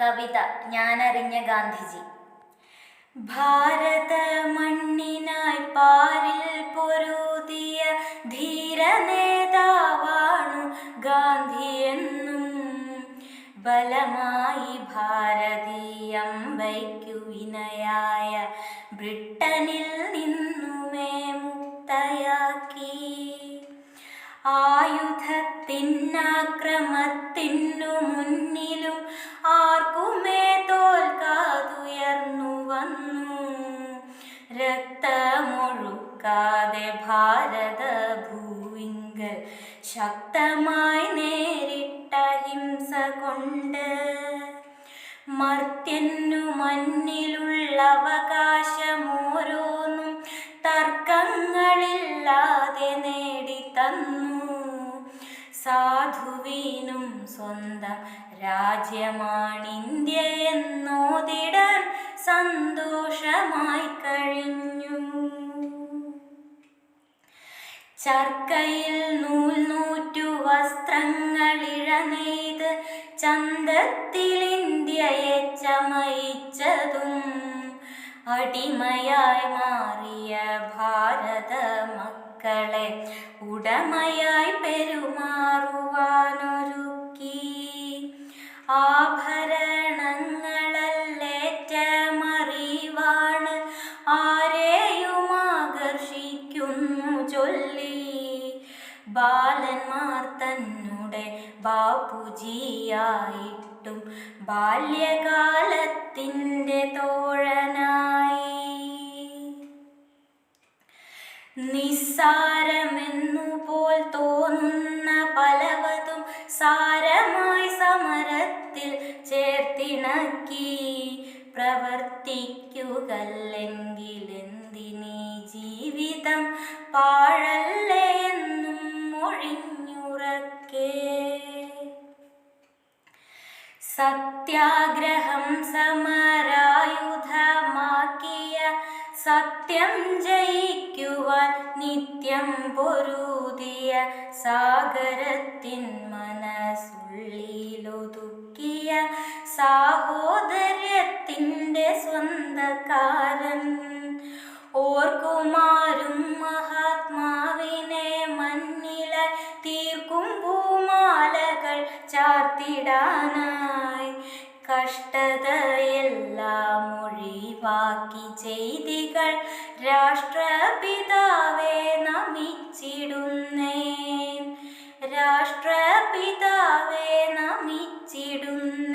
കവിത ഞാനറിഞ്ഞ ഗാന്ധിജി. ഭാരത മണ്ണിനായി പാരിൽ പൊരുതിയ ധീരനേതാവാണു ഗാന്ധിയെന്നും ബലമായി ഭാരതീയമ്പയ്ക്കു വിനയായ ബ്രിട്ടനിൽ നിന്നുമേ മുക്തയാക്കി. ആയുധത്തിനാക്രമത്തിനു മുന്നിലും ആർക്കുമേ തോൽക്കാതുയർന്നു വന്നു. രക്തമൊഴുക്കാതെ ഭാരത ഭൂവിങ്കൽ ശക്തമായി നേരിട്ട ഹിംസ കൊണ്ട് മർത്യനു മണ്ണിലുള്ള അവകാശമോരോന്നും തർക്കങ്ങളില്ലാതെ നേടിത്തന്നു. സാധുവിനും സ്വന്തം രാജ്യമാണിന്ത്യ എന്നോതിടാൻ സന്തോഷമായി കഴിഞ്ഞു. ചർക്കയിൽ നൂൽനൂറ്റു വസ്ത്രങ്ങളിഴനെയ്ത് ചന്തത്തിൽ ഇന്ത്യയെ ചമയിച്ചതും അടിമയായി മാറിയ ഭാരത മക്കളെ ഉടമയായി പെരുമാറുവാനൊരുക്കി. ആഭരണങ്ങളല്ലേറ്റമറിവാണ് ആരെയും ആകർഷിക്കുന്നു ചൊല്ലി. ബാലന്മാർ തന്നെ ബാപ്പുജിയായിട്ടും ബാല്യകാലത്തിൻ്റെ തോഴനായി. നിസ്സാരമെന്നുപോൽ തോന്നുന്ന പലവതും സാരമായി സമരത്തിൽ ചേർത്തിണക്കി. പ്രവർത്തിക്കുകല്ലെങ്കിലെന്തിനീ ജീവിതം പാഴല്ലേ എന്നും മൊഴിഞ്ഞുറക്കെ. സത്യാഗ്രഹം സമരായുധമാക്കിയ സത്യം ജയിക്കുവാൻ നിത്യം പൊരുതിയ സാഗരത്തിൻ മനസ്സുള്ളിലൊതുക്കിയ സാഹോദര്യത്തിൻ്റെ സ്വന്തക്കാരൻ. ഓർക്കുമാരും മഹാത്മാവിനെ മണ്ണിലായി തീർക്കും പൂമാലകൾ ചാർത്തിടാനായി. കഷ്ടതയെല്ലാം ഒഴിവാക്കി ചെയ്തികൾ രാഷ്ട്രപിതാവേ നമിച്ചിടുന്നേൻ. രാഷ്ട്രപിതാവേ നമിച്ചിടുന്നേൻ.